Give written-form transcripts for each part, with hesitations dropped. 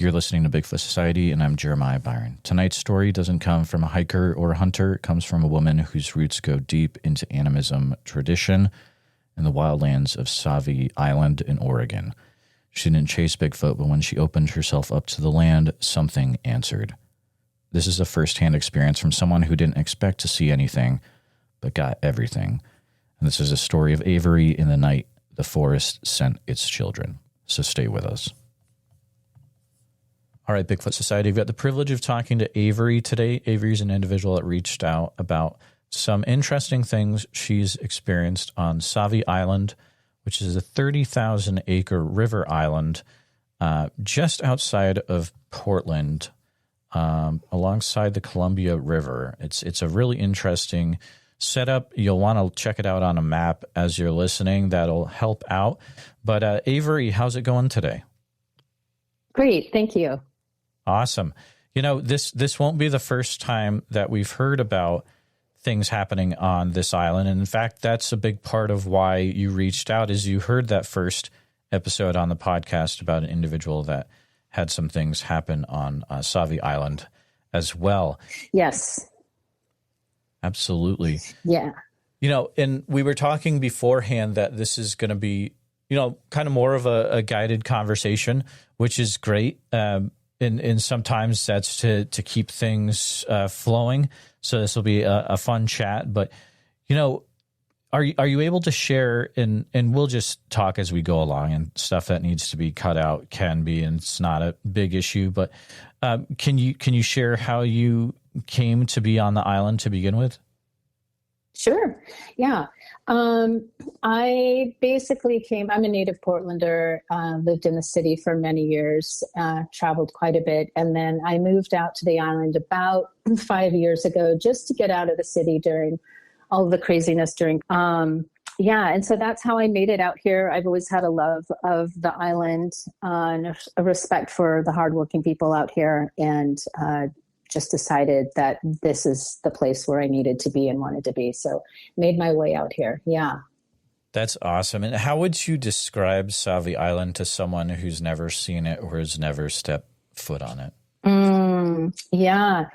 You're listening to Bigfoot Society, and I'm Jeremiah Byron. Tonight's story doesn't come from a hiker or a hunter. It comes from a woman whose roots go deep into animism tradition in the wildlands of Sauvie Island in Oregon. She didn't chase Bigfoot, but when she opened herself up to the land, something answered. This is a first-hand experience from someone who didn't expect to see anything, but got everything. And this is a story of Avery in the night the forest sent its children. So stay with us. All right, Bigfoot Society, I've got the privilege of talking to Avery today. Avery is an individual that reached out about some interesting things she's experienced on Savvi Island, which is a 30,000-acre river island just outside of Portland, alongside the Columbia River. It's a really interesting setup. You'll want to check it out on a map as you're listening. That'll help out. But Avery, how's it going today? Great, thank you. Awesome. You know, this won't be the first time that we've heard about things happening on this island. And in fact, that's a big part of why you reached out, is you heard that first episode on the podcast about an individual that had some things happen on Savvi Island as well. Yes. Absolutely. Yeah. You know, and we were talking beforehand that this is going to be, you know, kind of more of a guided conversation, which is great. And sometimes that's to keep things flowing. So this will be a fun chat. But, you know, are you able to share, and we'll just talk as we go along, and stuff that needs to be cut out can be, and it's not a big issue. But can you share how you came to be on the island to begin with? Sure. Yeah. I basically I'm a native Portlander, lived in the city for many years, traveled quite a bit. And then I moved out to the island about 5 years ago, just to get out of the city during all of the craziness and so that's how I made it out here. I've always had a love of the island, and a respect for the hardworking people out here, and, just decided that this is the place where I needed to be and wanted to be. So made my way out here. Yeah. That's awesome. And how would you describe Savvi Island to someone who's never seen it or has never stepped foot on it? Yeah.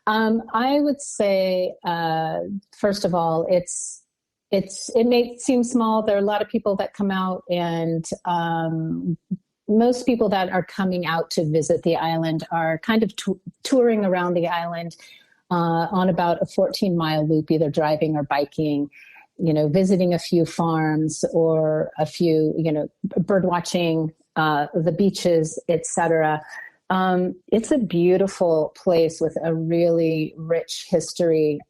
I would say, first of all, it may seem small. There are a lot of people that come out, and, most people that are coming out to visit the island are kind of touring around the island on about a 14-mile loop, either driving or biking, you know, visiting a few farms or a few, you know, bird watching, the beaches, etc. It's a beautiful place with a really rich history.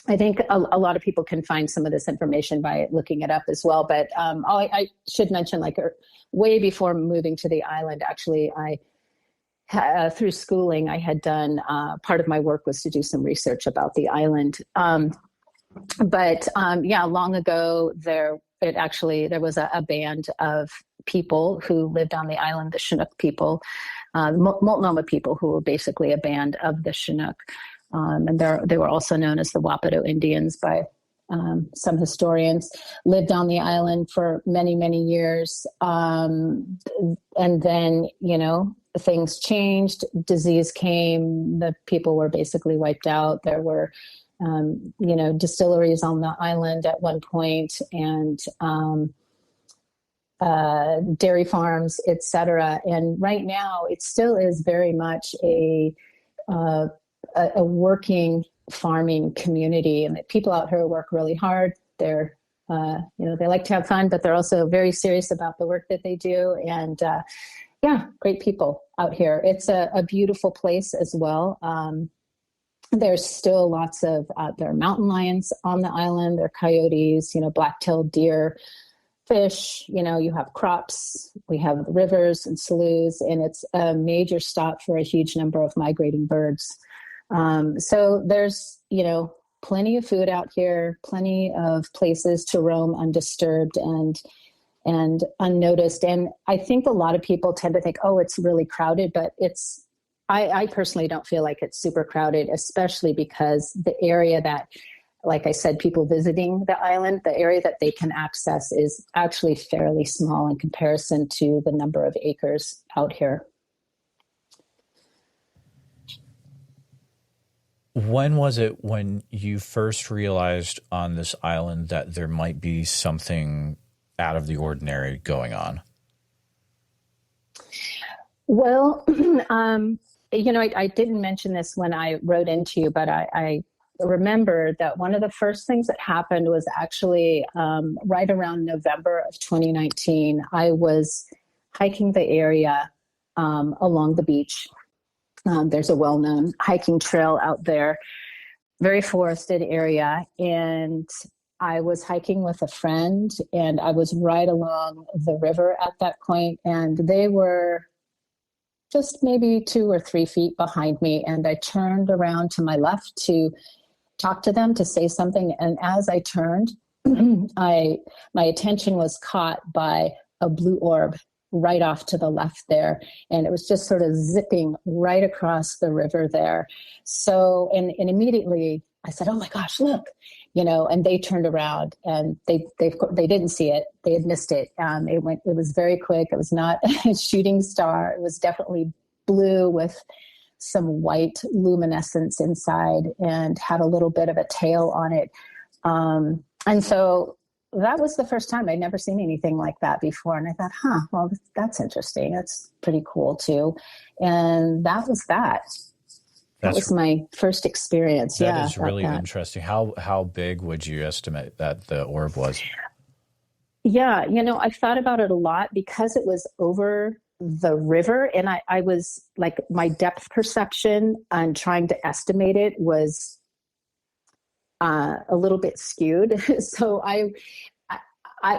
I think a lot of people can find some of this information by looking it up as well. But I should mention, like, way before moving to the island, actually, through schooling, I had done, part of my work was to do some research about the island. Long ago, there was a band of people who lived on the island, the Chinook people, Multnomah people, who were basically a band of the Chinook. And they were also known as the Wapato Indians by some historians, lived on the island for many, many years. And then, you know, things changed, disease came, the people were basically wiped out. There were, distilleries on the island at one point, and dairy farms, etc. And right now it still is very much a working farming community, and that people out here work really hard. They're, they like to have fun, but they're also very serious about the work that they do. And great people out here. It's a beautiful place as well. There's still lots of, there are mountain lions on the island. There are coyotes, black-tailed deer, fish, you have crops, we have the rivers and sloughs, and it's a major stop for a huge number of migrating birds. So there's, plenty of food out here, plenty of places to roam undisturbed and unnoticed. And I think a lot of people tend to think, oh, it's really crowded, but I personally don't feel like it's super crowded, especially because the area that, like I said, people visiting the island, the area that they can access is actually fairly small in comparison to the number of acres out here. When was it when you first realized on this island that there might be something out of the ordinary going on? Well, I didn't mention this when I wrote into you, but I remember that one of the first things that happened was actually right around November of 2019. I was hiking the area along the beach. There's a well-known hiking trail out there, very forested area. And I was hiking with a friend, and I was right along the river at that point, and they were just maybe 2 or 3 feet behind me. And I turned around to my left to talk to them, to say something. And as I turned, my attention was caught by a blue orb right off to the left there. And it was just sort of zipping right across the river there. So, and immediately I said, "Oh my gosh, look," and they turned around, and they didn't see it. They had missed it. It was very quick. It was not a shooting star. It was definitely blue with some white luminescence inside, and had a little bit of a tail on it. And so that was the first time. I'd never seen anything like that before. And I thought, well, that's interesting. That's pretty cool too. And that was that. That was my first experience. That is really interesting. How big would you estimate that the orb was? Yeah, I've thought about it a lot because it was over the river, and I was like, my depth perception and trying to estimate it was a little bit skewed. So I,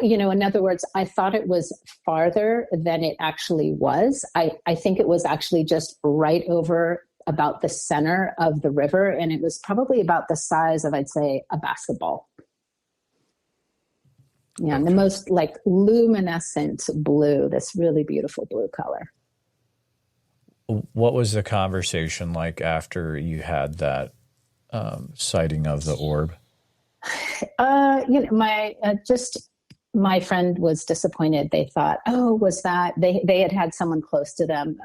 in other words, I thought it was farther than it actually was. I think it was actually just right over about the center of the river, and it was probably about the size of, I'd say, a basketball. Yeah, and the most like luminescent blue, this really beautiful blue color. What was the conversation like after you had that sighting of the orb? My friend was disappointed. They thought, "Oh, was that?" They had someone close to them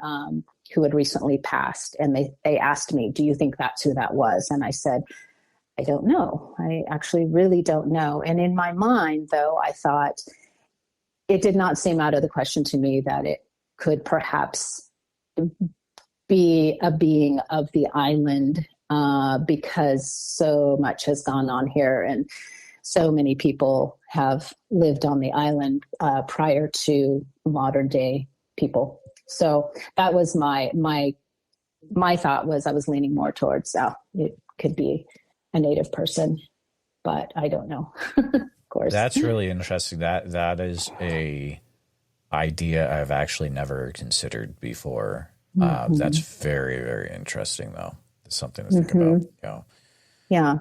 who had recently passed, and they asked me, "Do you think that's who that was?" And I said, "I don't know. I actually really don't know." And in my mind, though, I thought it did not seem out of the question to me that it could perhaps be a being of the island, because so much has gone on here, and so many people have lived on the island prior to modern day people. So that was my thought. Was I was leaning more towards it could be a native person, but I don't know. Of course, that's really interesting. That is a idea I've actually never considered before. That's very, very interesting, though. It's something to think about. Yeah.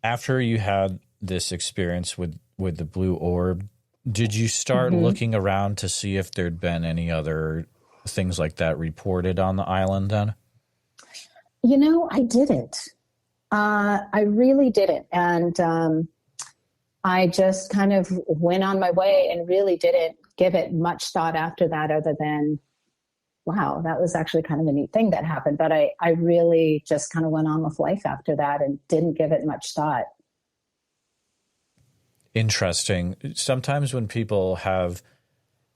After you had this experience with the blue orb, did you start looking around to see if there'd been any other things like that reported on the island then? I didn't. I really didn't. And I just kind of went on my way and really didn't give it much thought after that, other than, wow, that was actually kind of a neat thing that happened. But I really just kind of went on with life after that and didn't give it much thought. Interesting. Sometimes when people have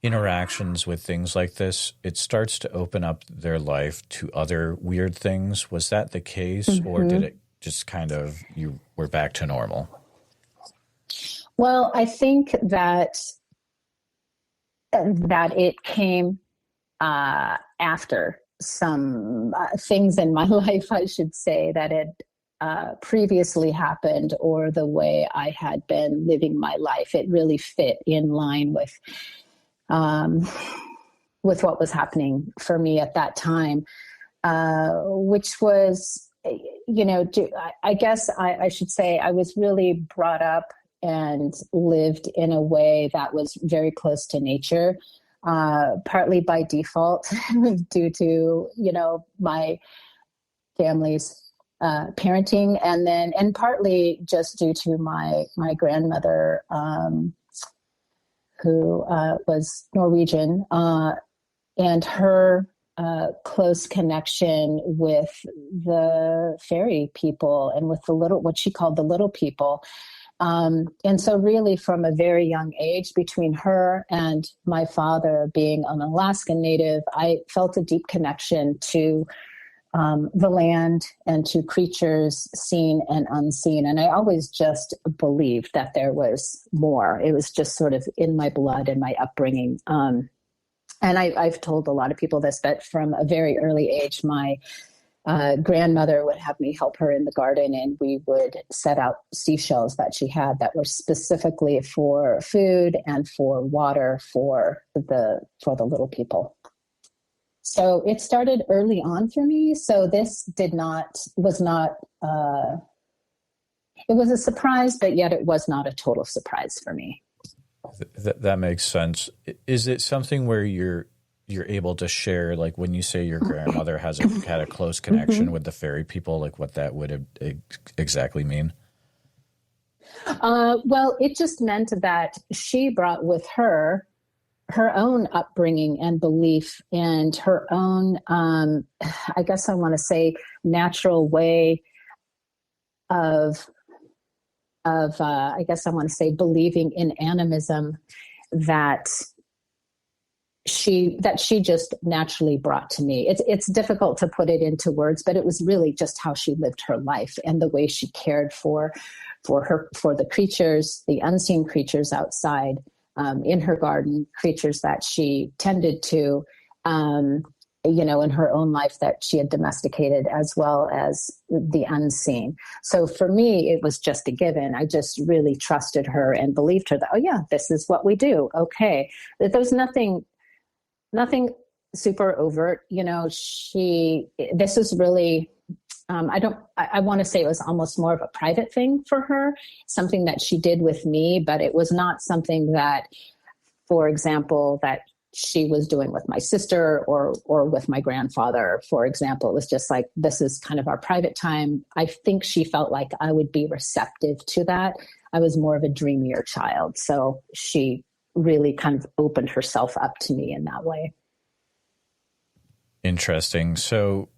interactions with things like this, it starts to open up their life to other weird things. Was that the case, or did it just kind of, you were back to normal? Well, I think that it came after some things in my life, I should say, that had previously happened, or the way I had been living my life. It really fit in line with what was happening for me at that time, which was, I guess I should say I was really brought up and lived in a way that was very close to nature, partly by default due to, my family's parenting, and partly just due to my grandmother, who was Norwegian, and her close connection with the fairy people and with what she called the little people. And so really from a very young age, between her and my father being an Alaskan native, I felt a deep connection to the land and to creatures seen and unseen. And I always just believed that there was more. It was just sort of in my blood and my upbringing. And I've told a lot of people this, but from a very early age, my grandmother would have me help her in the garden, and we would set out seashells that she had that were specifically for food and for water for the little people. So it started early on for me. So this was not, it was a surprise, but yet it was not a total surprise for me. That makes sense. Is it something where you're able to share, like when you say your grandmother had a close connection with the fairy people, like what that would exactly mean? Well, it just meant that she brought with her own upbringing and belief and her own, I guess I want to say, natural way of I guess I want to say believing in animism that she just naturally brought to me. It's difficult to put it into words, but it was really just how she lived her life and the way she cared for the creatures, the unseen creatures outside in her garden, creatures that she tended to, in her own life that she had domesticated, as well as the unseen. So for me, it was just a given. I just really trusted her and believed her that, oh yeah, this is what we do. Okay. There was nothing super overt. This is really, I want to say it was almost more of a private thing for her, something that she did with me, but it was not something that, for example, that she was doing with my sister or with my grandfather, for example. It was just like, this is kind of our private time. I think she felt like I would be receptive to that. I was more of a dreamier child. So she really kind of opened herself up to me in that way. Interesting. So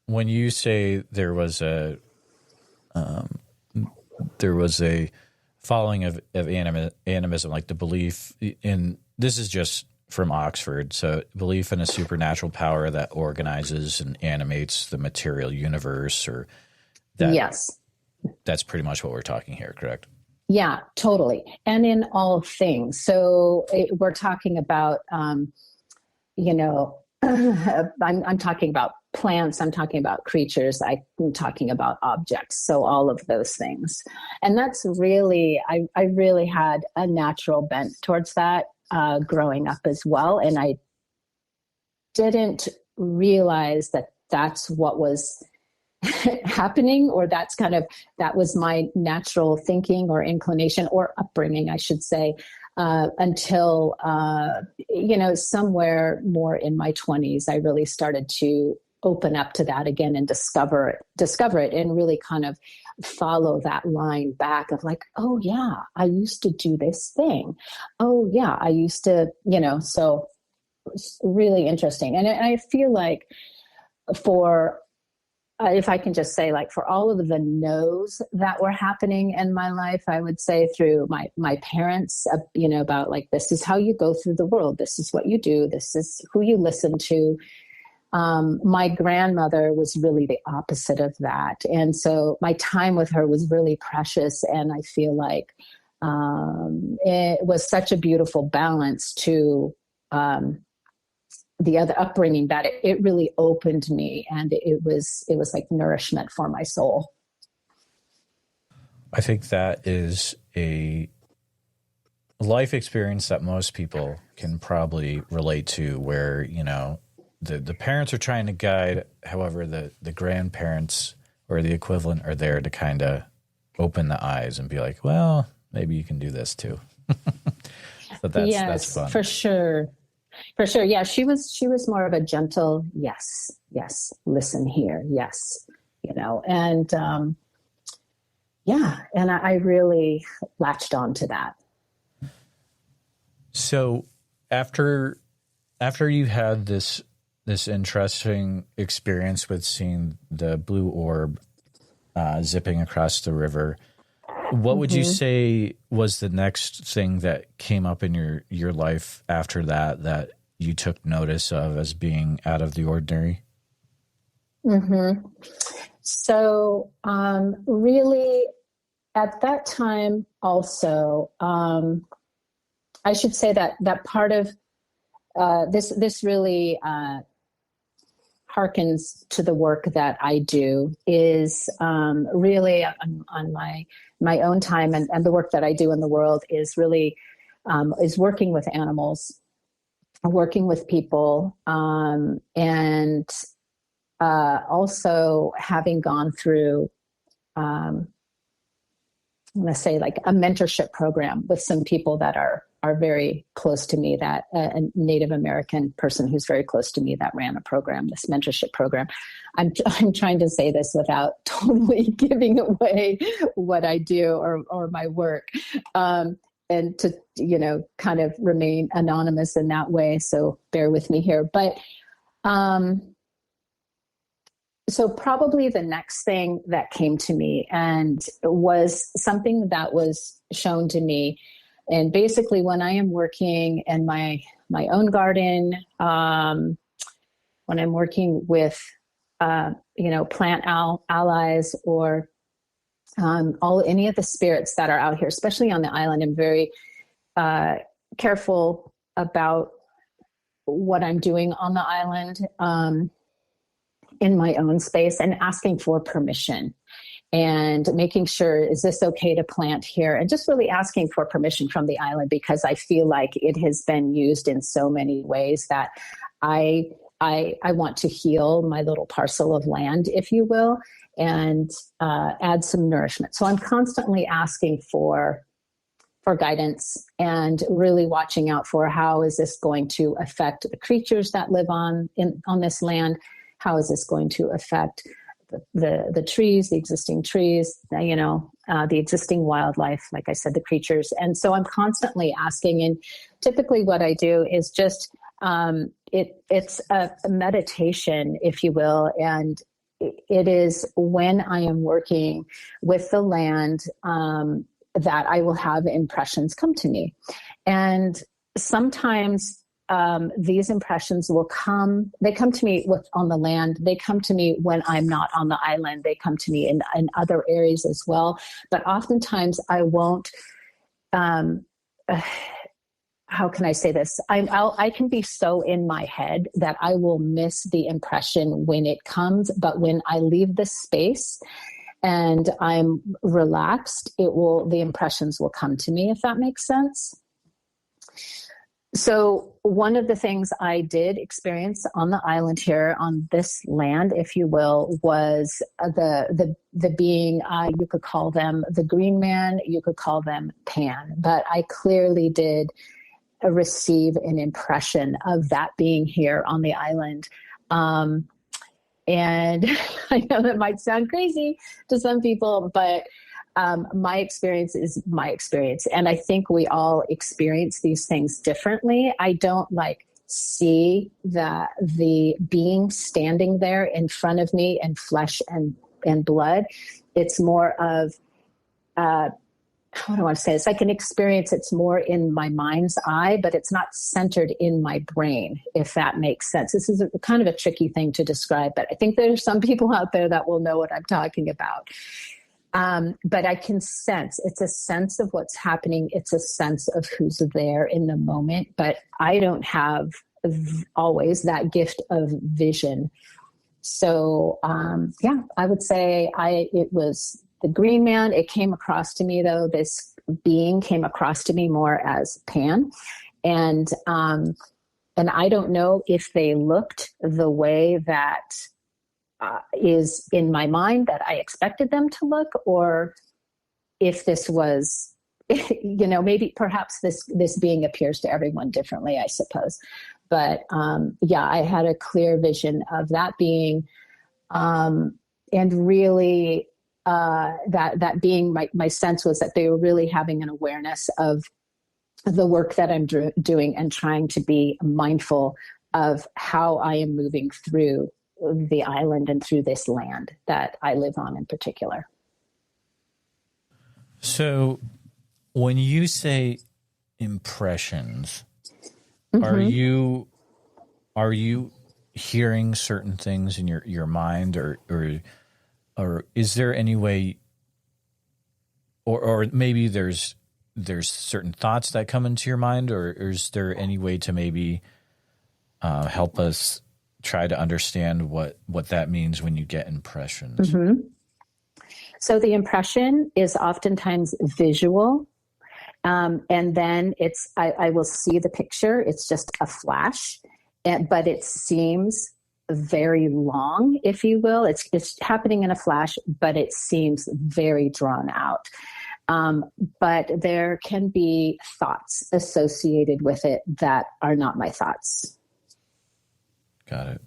when you say there was a following of animism, like the belief in, this is just from Oxford, so belief in a supernatural power that organizes and animates the material universe, or that. Yes. That's pretty much what we're talking here, correct? Yeah, totally. And in all things. So we're talking about, I'm talking about plants, I'm talking about creatures, I'm talking about objects. So all of those things. And that's really, I really had a natural bent towards that growing up as well. And I didn't realize that that's what was happening, or that was my natural thinking or inclination or upbringing, I should say, until, somewhere more in my 20s, I really started to open up to that again and discover it and really kind of follow that line back of like, oh yeah, I used to do this thing. Oh yeah, I used to, so it's really interesting. And I feel like if I can just say, like, for all of the no's that were happening in my life, I would say through my parents, about like, this is how you go through the world. This is what you do. This is who you listen to. My grandmother was really the opposite of that. And so my time with her was really precious. And I feel like it was such a beautiful balance to the other upbringing that it really opened me, and it was like nourishment for my soul. I think that is a life experience that most people can probably relate to, where, the parents are trying to guide, however, the grandparents or the equivalent are there to kind of open the eyes and be like, well, maybe you can do this too. But that's fun. For sure. For sure. Yeah. She was more of a gentle, yes, listen here. Yes. And, and I really latched on to that. So after you had this this interesting experience with seeing the blue orb zipping across the river. What would you say was the next thing that came up in your life after that you took notice of as being out of the ordinary? So, really, at that time, also, I should say that part of this really harkens to the work that I do is really on my own time, and the work that I do in the world is really is working with animals, working with people, and also having gone through, let's say, like a mentorship program with some people that are very close to me, that a Native American person who's very close to me that ran a program, this mentorship program. I'm trying to say this without totally giving away what I do or my work, and to, kind of remain anonymous in that way. So bear with me here. But so probably the next thing that came to me and was something that was shown to me. And basically when I am working in my own garden, when I'm working with, plant allies or any of the spirits that are out here, especially on the island, I'm very careful about what I'm doing on the island. In my own space, and asking for permission and making sure, is this okay to plant here? And just really asking for permission from the island, because I feel like it has been used in so many ways that I want to heal my little parcel of land, if you will, and add some nourishment. So I'm constantly asking for guidance and really watching out for how is this going to affect the creatures that live on this land. How is this going to affect the trees, the existing trees, the existing wildlife, like I said, the creatures. And so I'm constantly asking, and typically what I do is just, it's a meditation, if you will. And it is when I am working with the land, that I will have impressions come to me. And sometimes these impressions will come, they come to me on the land. They come to me when I'm not on the island. They come to me in other areas as well. But oftentimes I won't, how can I say this? I can be so in my head that I will miss the impression when it comes. But when I leave the space and I'm relaxed, the impressions will come to me, if that makes sense. So one of the things I did experience on the island here, on this land, if you will, was the being, you could call them the green man, you could call them Pan, but I clearly did receive an impression of that being here on the island. And I know that might sound crazy to some people, but my experience is my experience. And I think we all experience these things differently. I don't see the being standing there in front of me in flesh and blood. It's more of, how do I want to say this? I can experience it's more in my mind's eye, but it's not centered in my brain, if that makes sense. This is kind of a tricky thing to describe, but I think there's some people out there that will know what I'm talking about. But I can sense, it's a sense of what's happening. It's a sense of who's there in the moment, but I don't have always that gift of vision. So, I would say it was the green man. It came across to me though, this being came across to me more as Pan. And I don't know if they looked the way that, is in my mind that I expected them to look, or if this was, maybe perhaps this being appears to everyone differently, I suppose. But I had a clear vision of that being, and really that being, my sense was that they were really having an awareness of the work that I'm doing and trying to be mindful of how I am moving through the island and through this land that I live on in particular. So when you say impressions, Mm-hmm. are you hearing certain things in your mind, or is there any way, or maybe there's certain thoughts that come into your mind, or is there any way to maybe help us try to understand what that means when you get impressions? Mm-hmm. So the impression is oftentimes visual. And then I will see the picture. It's just a flash, but it seems very long, if you will. It's happening in a flash, but it seems very drawn out. But there can be thoughts associated with it that are not my thoughts. Got it.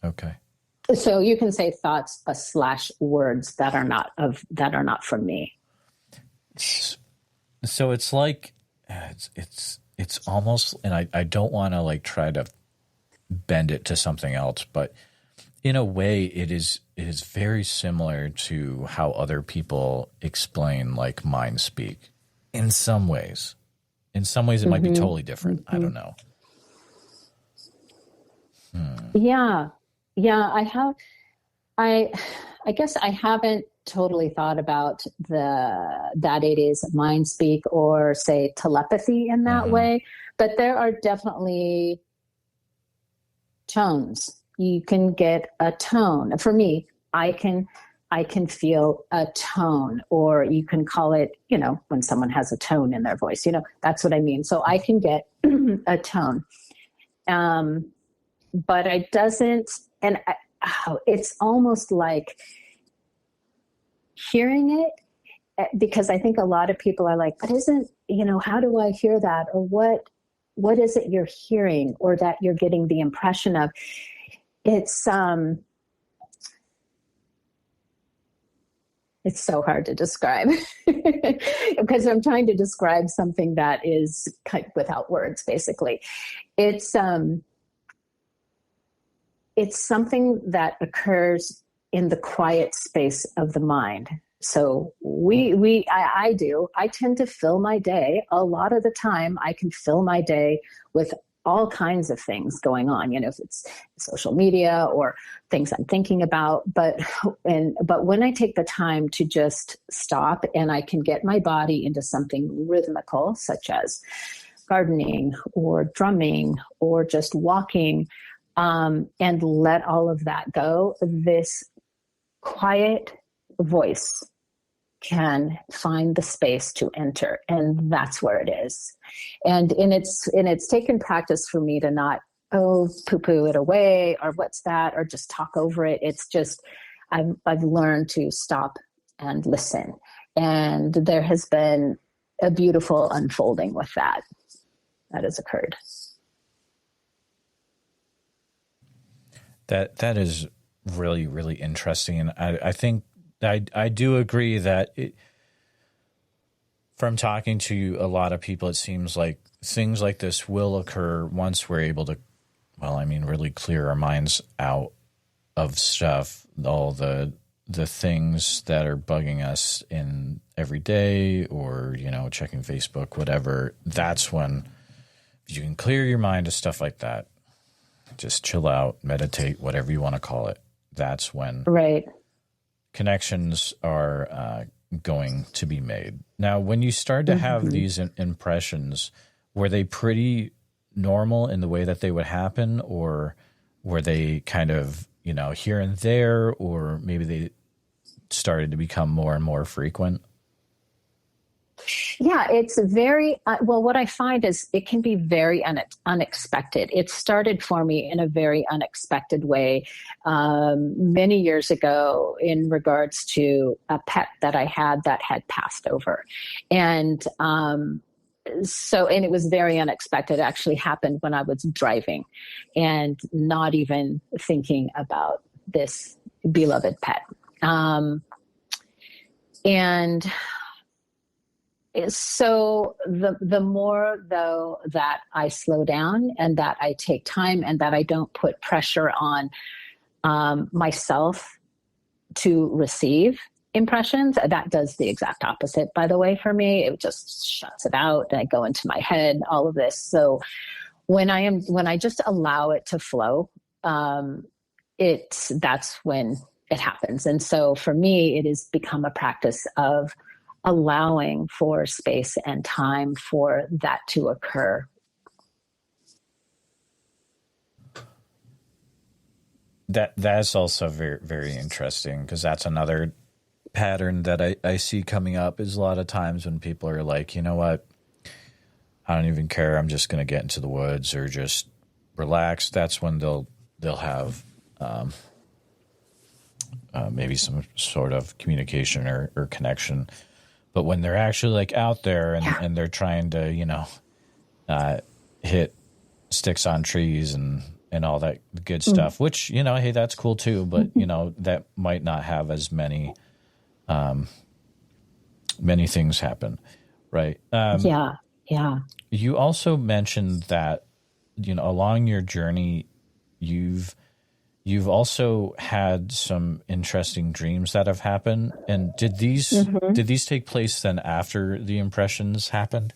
Okay. So you can say thoughts / words that are not from me. So it's like it's almost, and I don't want to like try to bend it to something else, but in a way it is very similar to how other people explain like mind speak. In some ways it might be totally different. I don't know. Yeah. I guess I haven't totally thought about that it is mind speak or say telepathy in that way, but there are definitely tones. You can get a tone. For me, I can feel a tone, or you can call it, when someone has a tone in their voice, that's what I mean. So I can get a tone. But it doesn't, and it's almost like hearing it, because I think a lot of people are like, but how do I hear that? Or what is it you're hearing, or that you're getting the impression of? It's so hard to describe because I'm trying to describe something that is kind of without words, basically. It's something that occurs in the quiet space of the mind. So I tend to fill my day. A lot of the time I can fill my day with all kinds of things going on, if it's social media or things I'm thinking about, but when I take the time to just stop and I can get my body into something rhythmical, such as gardening or drumming or just walking, and let all of that go, this quiet voice can find the space to enter, and that's where it is. And it's taken practice for me to not poo-poo it away, or what's that, or just talk over it. It's just I've learned to stop and listen, and there has been a beautiful unfolding with that has occurred. That is really, really interesting. And I think I do agree that from talking to a lot of people, it seems like things like this will occur once we're able to, really clear our minds out of stuff, all the things that are bugging us in every day, or, checking Facebook, whatever. That's when you can clear your mind of stuff like that. Just chill out, meditate, whatever you want to call it. That's when connections are going to be made. Now, when you start to have these impressions, were they pretty normal in the way that they would happen, or were they kind of, here and there, or maybe they started to become more and more frequent? Yeah, it's very, what I find is it can be very unexpected. It started for me in a very unexpected way many years ago in regards to a pet that I had that had passed over. And and it was very unexpected. It actually happened when I was driving and not even thinking about this beloved pet. And So the more though that I slow down and that I take time and that I don't put pressure on myself to receive impressions, that does the exact opposite, by the way, for me. It just shuts it out and I go into my head, all of this. So when I just allow it to flow, that's when it happens. And so for me, it has become a practice of allowing for space and time for that to occur. That's also very, very interesting, because that's another pattern that I see coming up is a lot of times when people are like, you know what, I don't even care, I'm just going to get into the woods or just relax. That's when they'll have maybe some sort of communication or connection. But when they're actually like out there and they're trying to, hit sticks on trees and all that good stuff, which, hey, that's cool too. But, that might not have as many things happen. Right. Yeah. You also mentioned that, along your journey, you've also had some interesting dreams that have happened. And did these take place then after the impressions happened?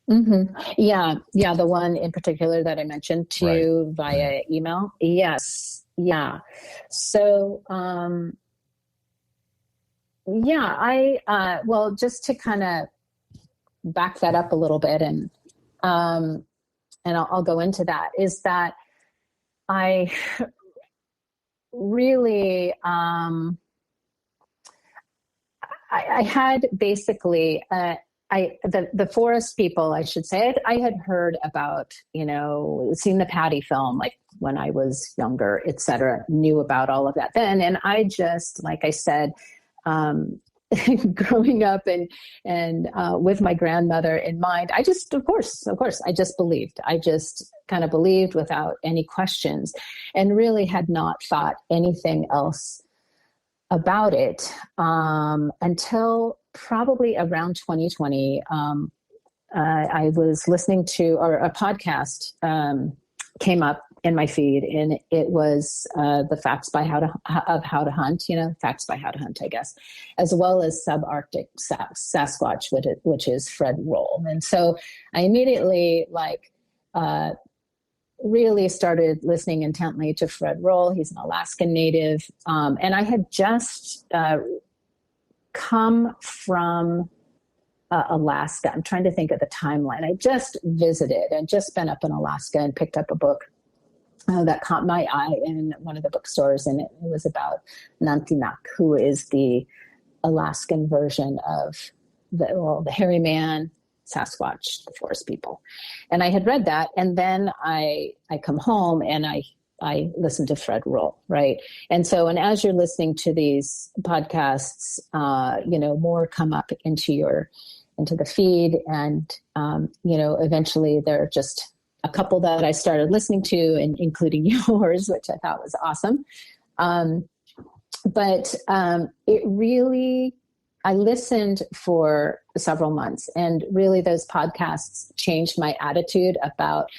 Mm-hmm. Yeah. The one in particular that I mentioned to you via email. Yes. Yeah. So, well, just to kind of back that up a little bit and I'll go into that, is that I really, I had basically, the forest people, I should say, I had heard about, seen the Patty film, like when I was younger, et cetera, knew about all of that then. And I just, like I said, growing up and with my grandmother in mind, I just, of course, I just believed. I just kind of believed without any questions and really had not thought anything else about it until probably around 2020. I was listening to, or a podcast came up in my feed, and it was the facts by how to hunt, facts by how to hunt, I guess, as well as subarctic Sasquatch, which is Fred Roll. And so I immediately really started listening intently to Fred Roll. He's an Alaskan native. And I had just come from Alaska. I'm trying to think of the timeline. I just visited and just been up in Alaska and picked up a book that caught my eye in one of the bookstores. And it was about Nantinak, who is the Alaskan version of the hairy man, Sasquatch, the forest people. And I had read that. And then I come home and I listened to Fred Roll, right? And so, and as you're listening to these podcasts, more come up into the feed. And, eventually there are just a couple that I started listening to, and including yours, which I thought was awesome. But it really, I listened for several months, and really those podcasts changed my attitude about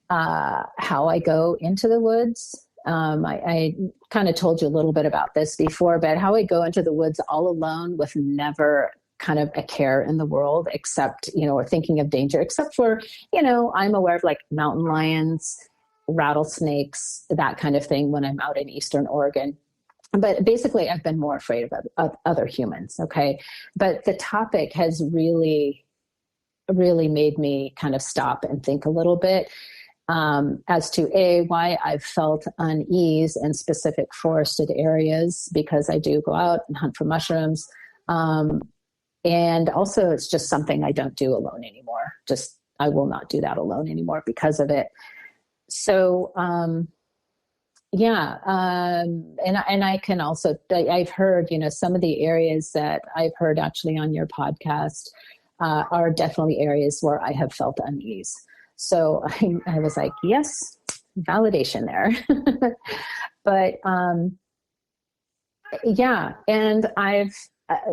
how I go into the woods. I kind of told you a little bit about this before, but how I go into the woods all alone with never kind of a care in the world, except, or thinking of danger, except for, I'm aware of like mountain lions, rattlesnakes, that kind of thing when I'm out in Eastern Oregon. But basically, I've been more afraid of other humans. Okay. But the topic has really, really made me kind of stop and think a little bit as to why I've felt unease in specific forested areas, because I do go out and hunt for mushrooms. And also it's just something I don't do alone anymore. I will not do that alone anymore because of it. So, and I can also, I've heard, some of the areas that I've heard actually on your podcast are definitely areas where I have felt unease. So I was like, yes, validation there. But and I've,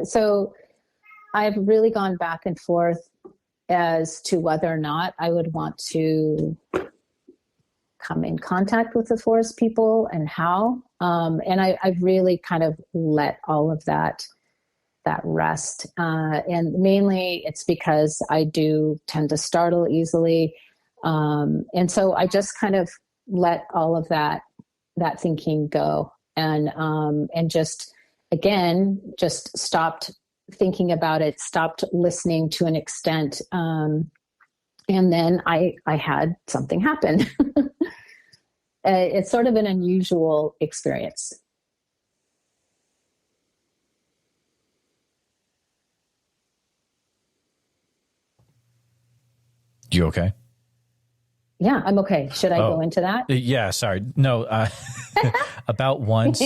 so I've really gone back and forth as to whether or not I would want to come in contact with the forest people and how. And I've really kind of let all of that rest. And mainly it's because I do tend to startle easily. And so I just kind of let all of that thinking go, and just, again, just stopped thinking about it, stopped listening to an extent. And then I had something happen. It's sort of an unusual experience. You okay? Yeah, I'm okay. Should I go into that? Yeah, sorry. No, about once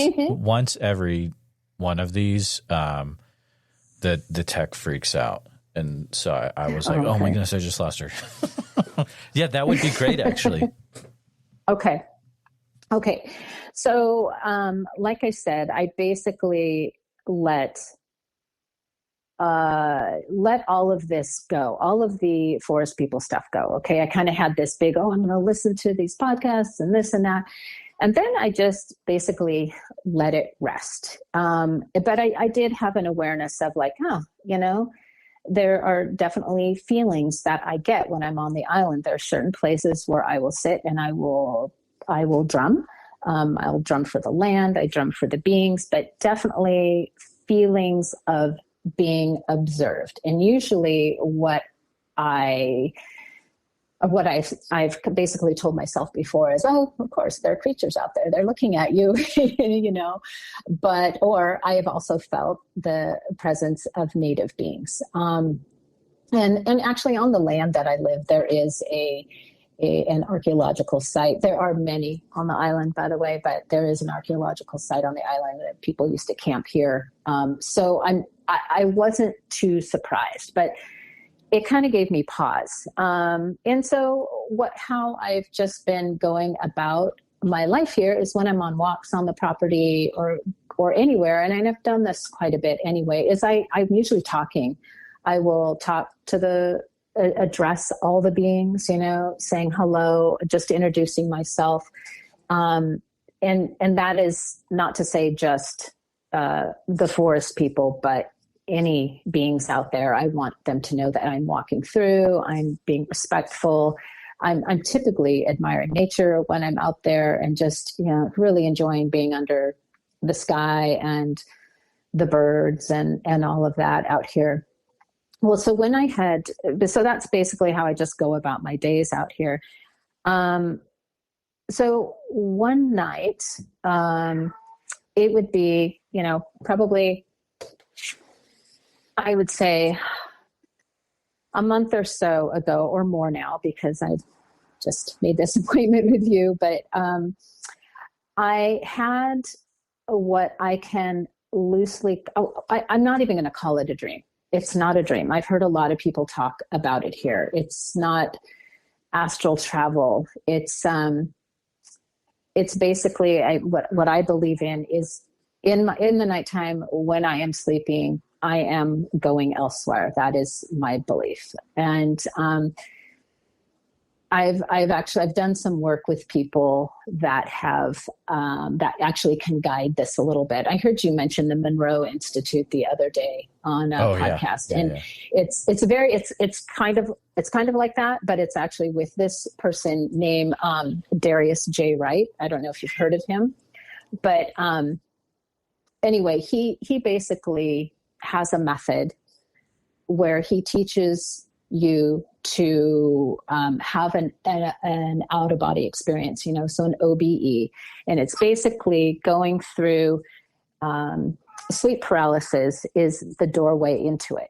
every one of these, the tech freaks out. And so I was like, oh my goodness, I just lost her. Yeah, that would be great, actually. Okay. So, like I said, I basically let all of this go, all of the forest people stuff go. Okay. I kind of had this big, I'm going to listen to these podcasts and this and that. And then I just basically let it rest. But I did have an awareness of like, there are definitely feelings that I get when I'm on the island. There are certain places where I will sit and I will drum. I'll drum for the land. I drum for the beings, but definitely feelings of being observed. And usually what I've basically told myself before is, of course, there are creatures out there. They're looking at you, or I have also felt the presence of native beings. And actually on the land that I live, there is an archaeological site. There are many on the island, by the way, but there is an archaeological site on the island that people used to camp here. So I wasn't too surprised, but it kind of gave me pause. And so how I've just been going about my life here is when I'm on walks on the property or anywhere, and I've done this quite a bit anyway, is I'm usually talking. I will talk to address all the beings, saying hello, just introducing myself. And that is not to say just the forest people, but any beings out there. I want them to know that I'm walking through, I'm being respectful. I'm typically admiring nature when I'm out there and just, really enjoying being under the sky and the birds and all of that out here. Well, so so that's basically how I just go about my days out here. So one night, it would be, probably, I would say a month or so ago or more now, because I've just made this appointment with you, but I had what I can loosely, I'm not even going to call it a dream. It's not a dream. I've heard a lot of people talk about it here. It's not astral travel. It's basically what I believe in is in the nighttime when I am sleeping, I am going elsewhere. That is my belief. And I've done some work with people that have that actually can guide this a little bit. I heard you mention the Monroe Institute the other day on a podcast, and it's kind of like that, but it's actually with this person named Darius J. Wright. I don't know if you've heard of him, but anyway, he basically has a method where he teaches you to have an out-of-body experience, so an OBE. And it's basically going through sleep paralysis is the doorway into it.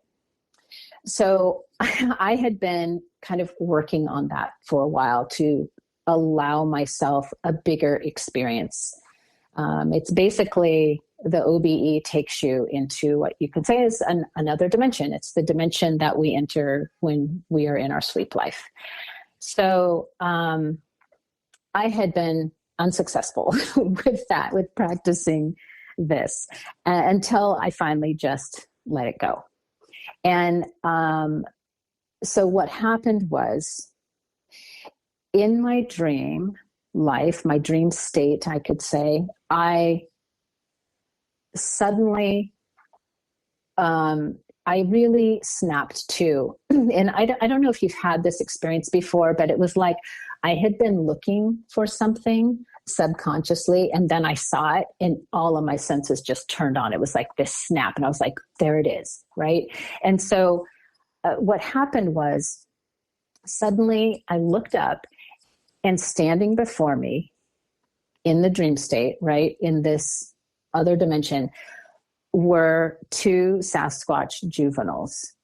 So I had been kind of working on that for a while to allow myself a bigger experience. It's basically the OBE takes you into what you could say is another dimension. It's the dimension that we enter when we are in our sleep life. So I had been unsuccessful with practicing this until I finally just let it go. And so what happened was, in my dream life, my dream state, I could say, I suddenly, I really snapped to. And I don't know if you've had this experience before, but it was like I had been looking for something subconsciously, and then I saw it, and all of my senses just turned on. It was like this snap, and I was like, there it is, right? And so what happened was, suddenly I looked up, and standing before me in the dream state, right, in this other dimension, were two Sasquatch juveniles.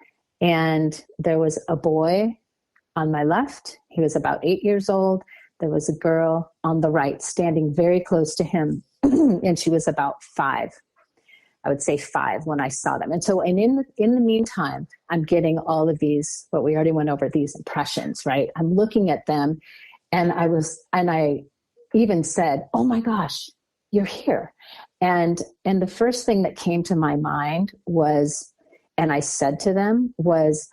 And there was a boy on my left. He was about 8 years old. There was a girl on the right standing very close to him. And she was about 5. I would say 5 when I saw them. And so, and in the meantime, I'm getting all of these, what we already went over, these impressions, right? I'm looking at them, and I even said, oh my gosh, you're here. And the first thing that came to my mind was, and I said to them was,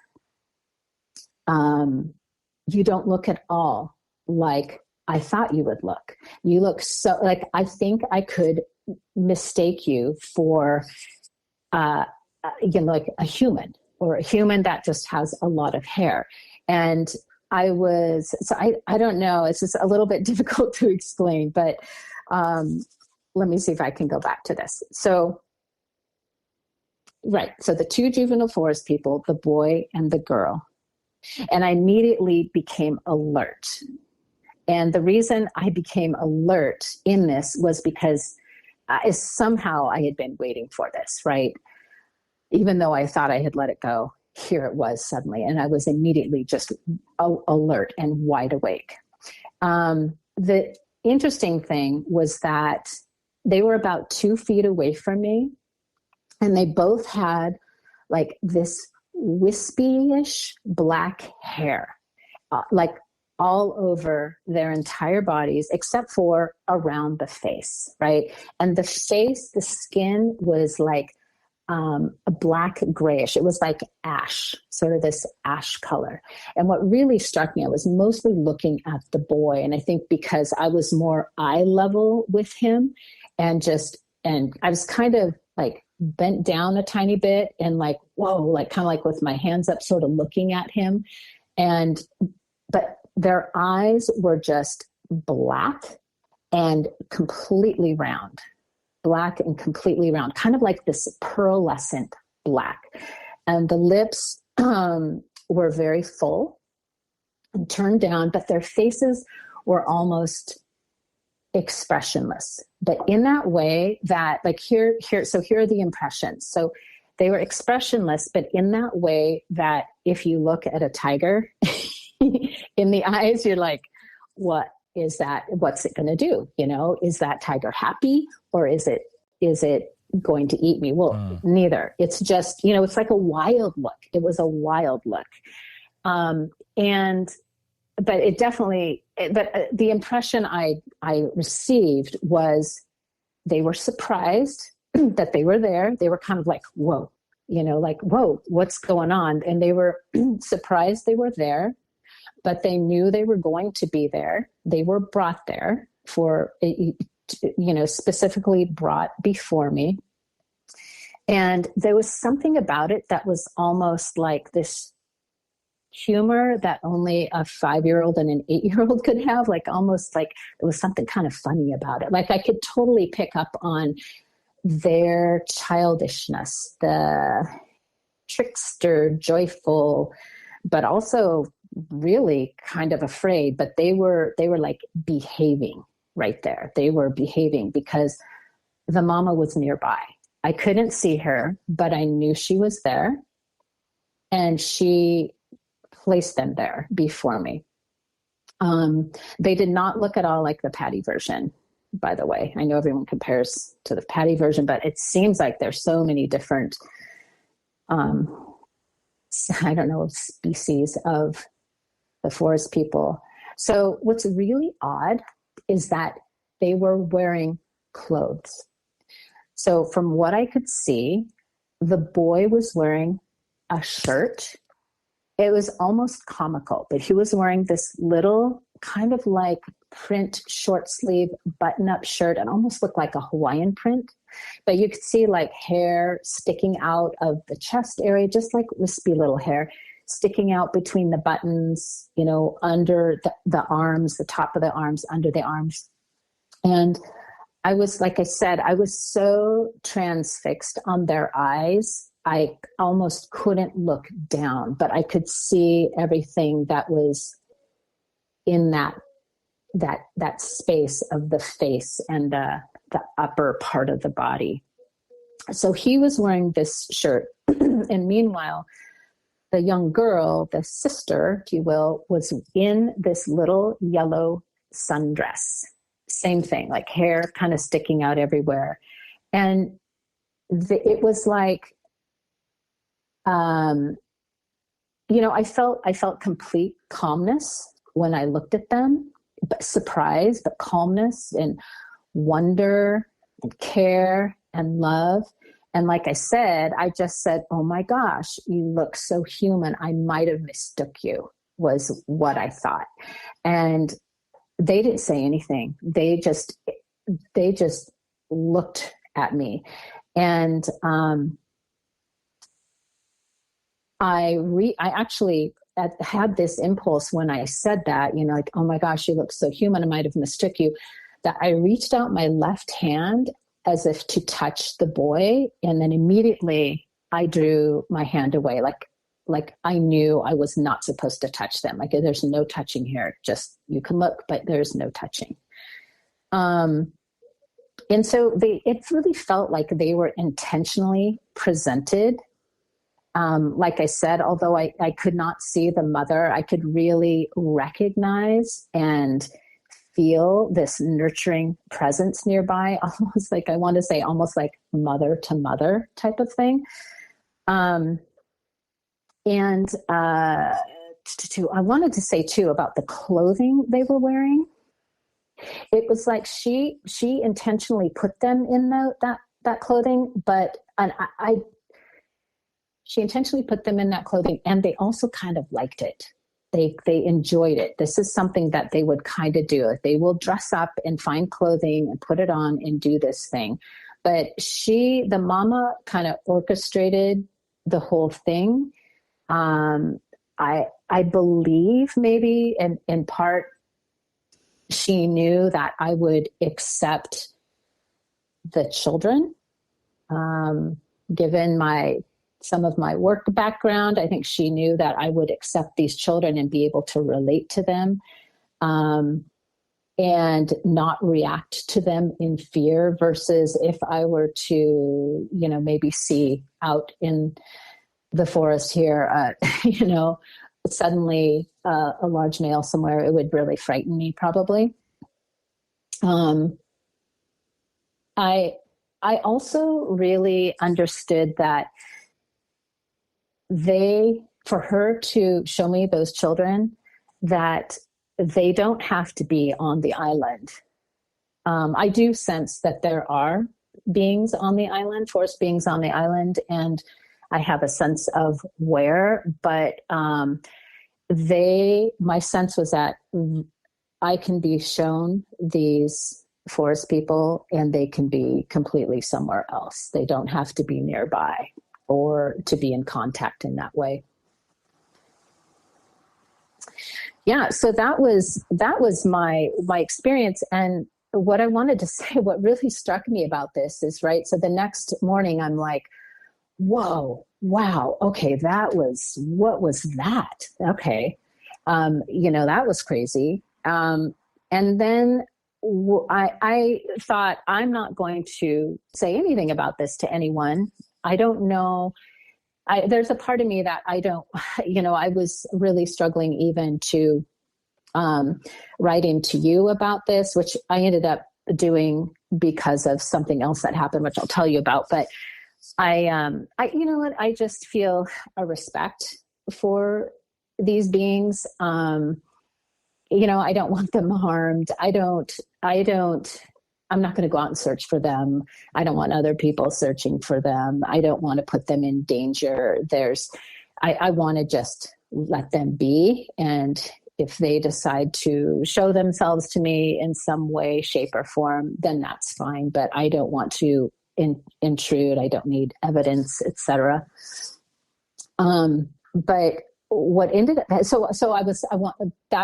you don't look at all like I thought you would look. You look so, like, I think I could mistake you for, like a human, or a human that just has a lot of hair. And I don't know, it's just a little bit difficult to explain, but let me see if I can go back to this. So, right. So the two juvenile forest people, the boy and the girl, and I immediately became alert. And the reason I became alert in this was because somehow I had been waiting for this, right? Even though I thought I had let it go, here it was suddenly. And I was immediately just alert and wide awake. The interesting thing was that they were about 2 feet away from me, and they both had like this wispy-ish black hair, like all over their entire bodies, except for around the face, right? And the face, the skin was like a black grayish. It was like ash, sort of this ash color. And what really struck me, I was mostly looking at the boy. And I think because I was more eye level with him, and I was kind of like bent down a tiny bit and like, whoa, like kind of like with my hands up, sort of looking at him. But their eyes were just black and completely round. Black and completely round, kind of like this pearlescent black. And the lips were very full and turned down, but their faces were almost expressionless. But in that way that, like, here are the impressions. So they were expressionless, but in that way that if you look at a tiger in the eyes, you're like, what is that? What's it going to do? You know, is that tiger happy, or is it going to eat me? Well, neither. It's just, it's like a wild look. It was a wild look. But the impression I received was they were surprised that they were there. They were kind of like, whoa, like, whoa, what's going on? And they were surprised they were there, but they knew they were going to be there. They were brought there specifically brought before me. And there was something about it that was almost like this humor that only a 5-year-old and an 8-year-old could have, like almost like there was something kind of funny about it. Like I could totally pick up on their childishness, the trickster, joyful, but also really kind of afraid. But they were like behaving right there. They were behaving because the mama was nearby. I couldn't see her, but I knew she was there, and she placed them there before me. They did not look at all like the Patty version, by the way. I know everyone compares to the Patty version, but it seems like there's so many different, species of the forest people. So what's really odd is that they were wearing clothes. So from what I could see, the boy was wearing a shirt. It was almost comical, but he was wearing this little kind of like print short sleeve button up shirt. It almost looked like a Hawaiian print, but you could see like hair sticking out of the chest area, just like wispy little hair sticking out between the buttons, you know, under the arms, the top of the arms, under the arms. And I was, like I said, I was so transfixed on their eyes. I almost couldn't look down, but I could see everything that was in that space of the face and the upper part of the body. So he was wearing this shirt. And meanwhile, the young girl, the sister, if you will, was in this little yellow sundress. Same thing, like hair kind of sticking out everywhere. And it was like, you know, I felt complete calmness when I looked at them, but surprise, but calmness and wonder and care and love. And like I said, I just said, oh my gosh, you look so human. I might have mistook you, was what I thought. And they didn't say anything. They just looked at me. And I actually had this impulse when I said that, you know, like, oh my gosh, you look so human. I might have mistook you, that I reached out my left hand as if to touch the boy. And then immediately I drew my hand away. Like I knew I was not supposed to touch them. Like, there's no touching here. Just, you can look, but there's no touching. And so it really felt like they were intentionally presented. Like I said, although I could not see the mother, I could really recognize and feel this nurturing presence nearby, almost like, I want to say almost like mother to mother type of thing. I wanted to say too about the clothing they were wearing. It was like she intentionally put them in that clothing, but she intentionally put them in that clothing, and they also kind of liked it. They enjoyed it. This is something that they would kind of do. They will dress up and find clothing and put it on and do this thing. But the mama kind of orchestrated the whole thing. I believe maybe in part, she knew that I would accept the children, given some of my work background. I think she knew that I would accept these children and be able to relate to them, and not react to them in fear, versus if I were to, you know, maybe see out in the forest here, you know, suddenly a large male somewhere, it would really frighten me probably. I also really understood that for her to show me those children, that they don't have to be on the island. I do sense that there are beings on the island, forest beings on the island, and I have a sense of where, but my sense was that I can be shown these forest people and they can be completely somewhere else. They don't have to be nearby or to be in contact in that way. Yeah, so that was my experience. And what I wanted to say, what really struck me about this is, right, so the next morning I'm like, whoa, wow, okay, what was that? Okay, you know, that was crazy. And then I thought, I'm not going to say anything about this to anyone. I don't know. There's a part of me that I don't, you know, I was really struggling even to write into you about this, which I ended up doing because of something else that happened, which I'll tell you about. But I you know what, I just feel a respect for these beings. You know, I don't want them harmed. I don't I'm not going to go out and search for them. I don't want other people searching for them. I don't want to put them in danger. I want to just let them be. And if they decide to show themselves to me in some way, shape, or form, then that's fine. But I don't want to intrude. I don't need evidence, etc. But what ended up,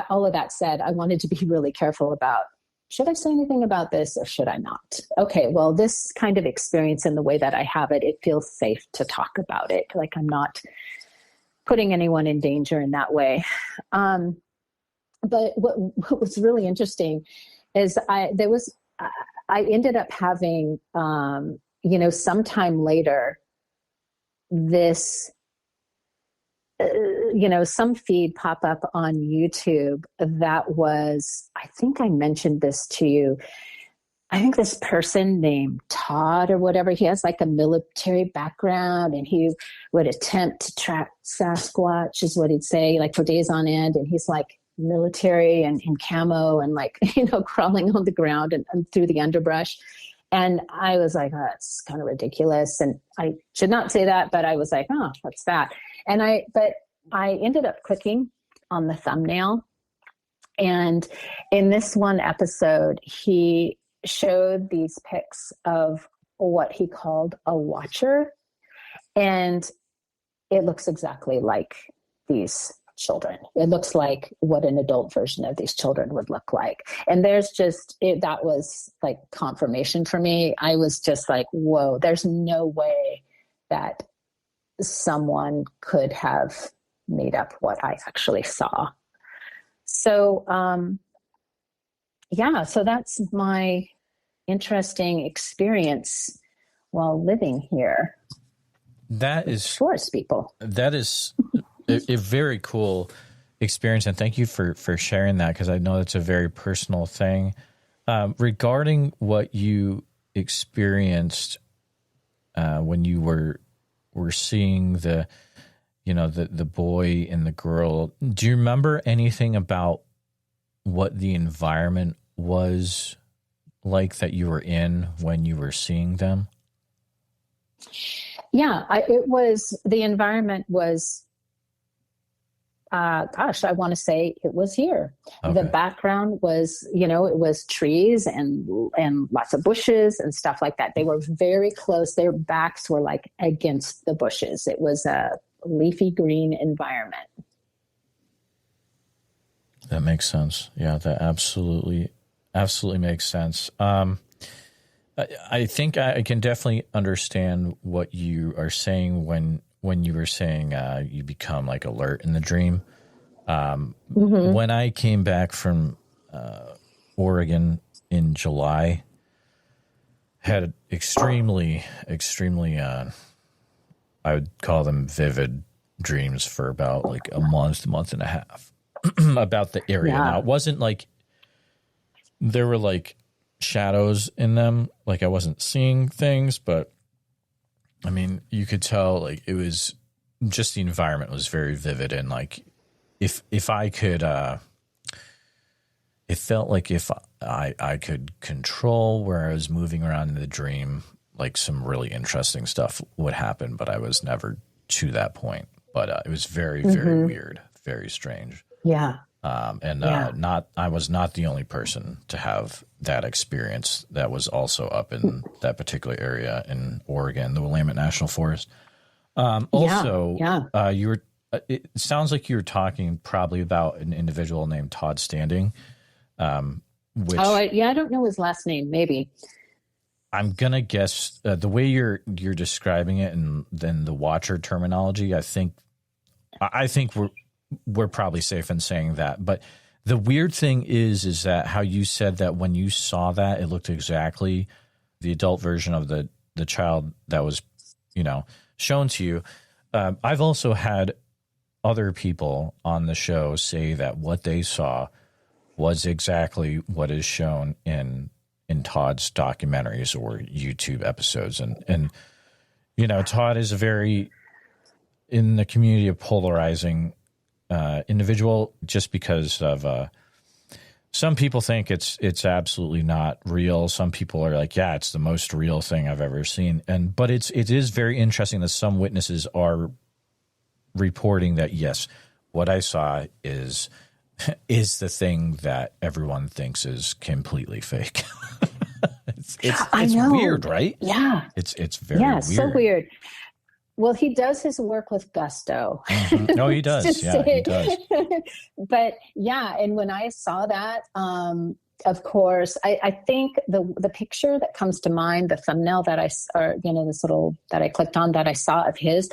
all of that said, I wanted to be really careful about, should I say anything about this or should I not? Okay, well, this kind of experience in the way that I have it, it feels safe to talk about it. Like I'm not putting anyone in danger in that way. But what was really interesting is I ended up having, sometime later, this, some feed pop up on YouTube that was, I think I mentioned this to you. I think this person named Todd or whatever, he has like a military background and he would attempt to track Sasquatch is what he'd say, like for days on end. And he's like military and in camo and like, crawling on the ground and through the underbrush. And I was like, oh, that's kind of ridiculous. And I should not say that, but I was like, oh, what's that? But I ended up clicking on the thumbnail. And in this one episode, he showed these pics of what he called a watcher. And it looks exactly like these children. It looks like what an adult version of these children would look like. And that was like confirmation for me. I was just like, whoa, there's no way that someone could have made up what I actually saw. So, so that's my interesting experience while living here. That is forest people. That is a very cool experience, and thank you for sharing that, because I know it's a very personal thing. Regarding what you experienced when you were seeing the boy and the girl, do you remember anything about what the environment was like that you were in when you were seeing them? Yeah, the environment was, I want to say it was here. Okay. The background was, it was trees and lots of bushes and stuff like that. They were very close. Their backs were like against the bushes. It was a leafy green environment. That makes sense. Yeah, that absolutely makes sense. I think I can definitely understand what you are saying when you were saying you become like alert in the dream. When I came back from Oregon in July, had extremely, I would call them vivid dreams for about like a month and a half about the area. Yeah. Now, it wasn't like there were like shadows in them, like I wasn't seeing things, but I mean, you could tell like it was just the environment was very vivid, and like if I could it felt like if I could control where I was moving around in the dream, like some really interesting stuff would happen, but I was never to that point. But it was very, very weird, very strange. Yeah. I was not the only person to have that experience. That was also up in that particular area in Oregon, the Willamette National Forest. You were. It sounds like you were talking probably about an individual named Todd Standing. I don't know his last name. Maybe. I'm gonna guess the way you're describing it, and then the watcher terminology. I think we're probably safe in saying that. But the weird thing is that how you said that when you saw that, it looked exactly the adult version of the child that was, shown to you. I've also had other people on the show say that what they saw was exactly what is shown in Todd's documentaries or YouTube episodes. And Todd is a very, in the community, a polarizing individual, just because of some people think it's absolutely not real. Some people are like, yeah, it's the most real thing I've ever seen. But it is very interesting that some witnesses are reporting that, yes, what I saw is the thing that everyone thinks is completely fake. It's weird, right? Yeah. It's very weird. So weird. Well, he does his work with gusto. Mm-hmm. No, he does. Yeah, he does. But yeah, and when I saw that, of course, I think the picture that comes to mind, the thumbnail that this little that I clicked on that I saw of his,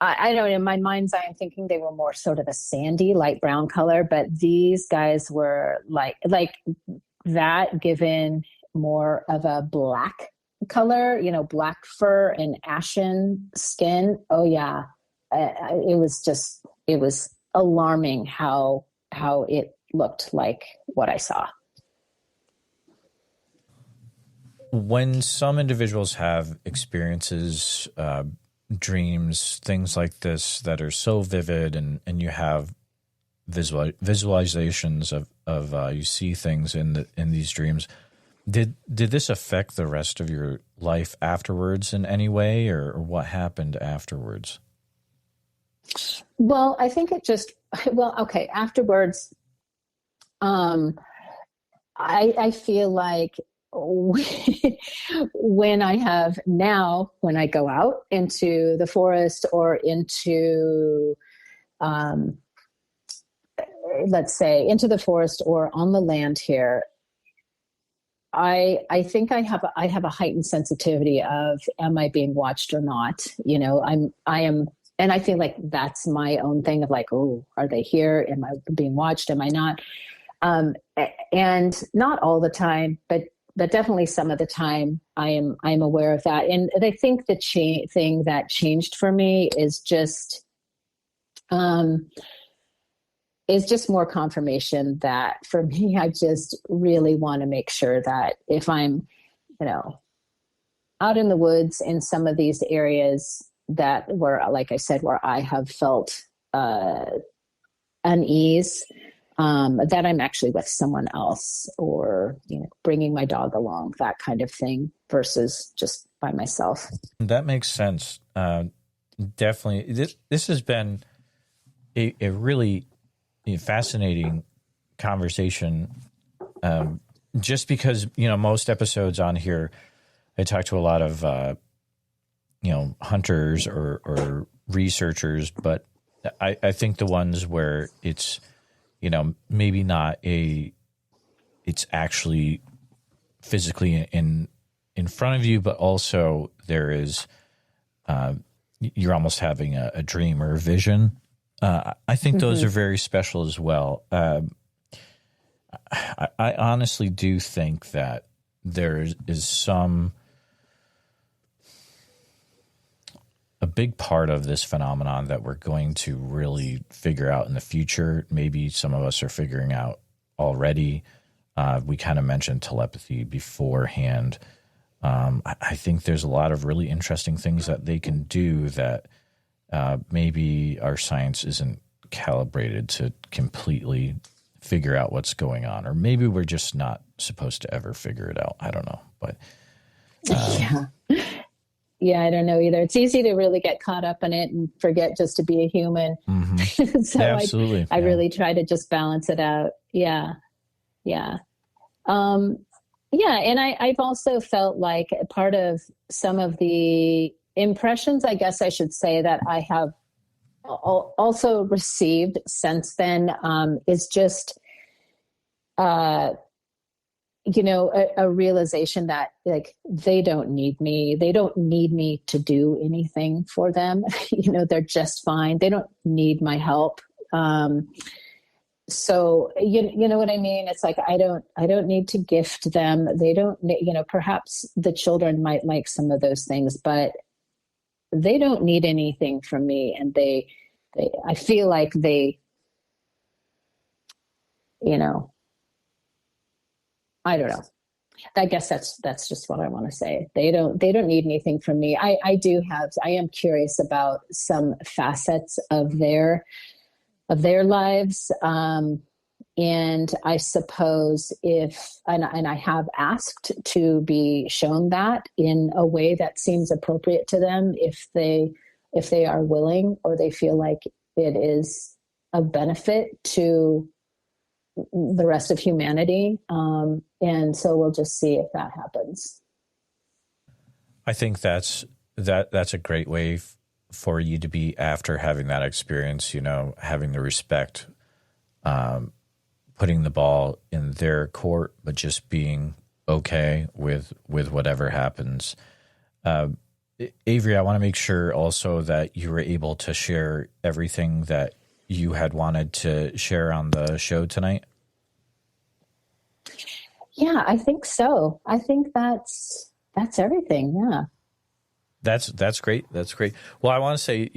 I don't know, in my mind's eye, I'm thinking they were more sort of a sandy, light brown color, but these guys were like that, given more of a black color, black fur and ashen skin. Oh yeah. It was alarming how it looked like what I saw. When some individuals have experiences, dreams, things like this that are so vivid, and you have visualizations of you see things in these dreams, did this affect the rest of your life afterwards in any way, or what happened afterwards? Well, I think it just, okay. Afterwards, I feel like when I go out into the forest or into, let's say into the forest or on the land here, I think I have a heightened sensitivity of, am I being watched or not? I am, and I feel like that's my own thing of like, oh, are they here? Am I being watched? Am I not? And not all the time, but definitely some of the time I'm aware of that. And I think the thing that changed for me is just more confirmation that for me, I just really want to make sure that if I'm, out in the woods in some of these areas that were, like I said, where I have felt unease, that I'm actually with someone else, or, bringing my dog along, that kind of thing, versus just by myself. That makes sense. Definitely. This has been a really fascinating conversation, just because, most episodes on here, I talk to a lot of, hunters or researchers, but I think the ones where it's, maybe not it's actually physically in front of you, but also there is, you're almost having a dream or a vision. I think those are very special as well. I honestly do think that there is a big part of this phenomenon that we're going to really figure out in the future. Maybe some of us are figuring out already. We kind of mentioned telepathy beforehand. I think there's a lot of really interesting things that they can do that maybe our science isn't calibrated to completely figure out what's going on, or maybe we're just not supposed to ever figure it out. I don't know, but yeah, I don't know either. It's easy to really get caught up in it and forget just to be a human. Mm-hmm. So yeah, absolutely. I really try to just balance it out. Yeah. And I've also felt like part of some of the impressions, I guess I should say, that I have also received since then, is just, a realization that, like, they don't need me. They don't need me to do anything for them. They're just fine. They don't need my help. So you know what I mean? It's like, I don't need to gift them. They don't, perhaps the children might like some of those things, but they don't need anything from me. And I feel like they, I don't know. I guess that's just what I want to say. They don't need anything from me. I am curious about some facets of their lives. And I suppose and I have asked to be shown that in a way that seems appropriate to them, if they are willing, or they feel like it is of benefit to the rest of humanity. And so we'll just see if that happens. I think that's a great way for you to be after having that experience, having the respect, putting the ball in their court, but just being okay with whatever happens. Avery, I want to make sure also that you were able to share everything that you had wanted to share on the show tonight. Yeah, I think so. I think that's everything. Yeah. That's great. That's great. Well, I want to say,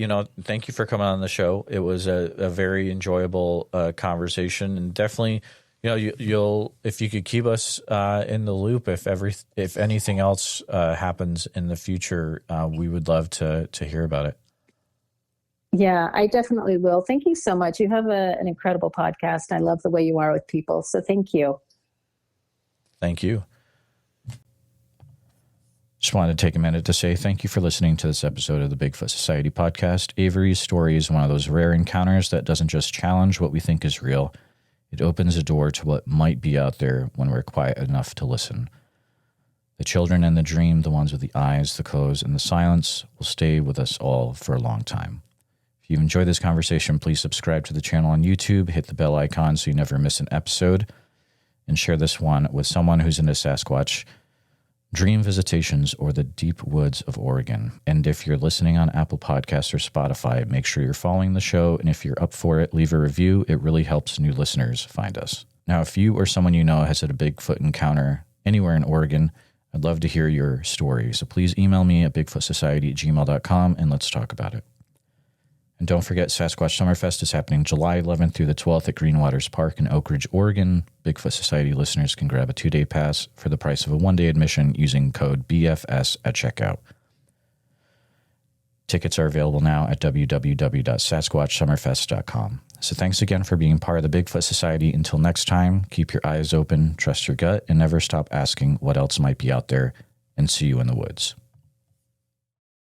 thank you for coming on the show. It was a very enjoyable conversation, and definitely, you'll if you could keep us in the loop if anything else happens in the future, we would love to hear about it. Yeah, I definitely will. Thank you so much. You have an incredible podcast. I love the way you are with people. So thank you. Thank you. Just wanted to take a minute to say thank you for listening to this episode of the Bigfoot Society podcast. Avery's story is one of those rare encounters that doesn't just challenge what we think is real. It opens a door to what might be out there when we're quiet enough to listen. The children and the dream, the ones with the eyes, the clothes, and the silence, will stay with us all for a long time. If you've enjoyed this conversation, please subscribe to the channel on YouTube, hit the bell icon so you never miss an episode, and share this one with someone who's into Sasquatch, dream visitations, or the deep woods of Oregon. And if you're listening on Apple Podcasts or Spotify, make sure you're following the show. And if you're up for it, leave a review. It really helps new listeners find us. Now, if you or someone you know has had a Bigfoot encounter anywhere in Oregon, I'd love to hear your story. So please email me at bigfootsociety@gmail.com and let's talk about it. And don't forget, Sasquatch Summerfest is happening July 11th through the 12th at Green Waters Park in Oak Ridge, Oregon. Bigfoot Society listeners can grab a 2-day pass for the price of a 1-day admission using code BFS at checkout. Tickets are available now at www.sasquatchsummerfest.com. So thanks again for being part of the Bigfoot Society. Until next time, keep your eyes open, trust your gut, and never stop asking what else might be out there, and see you in the woods.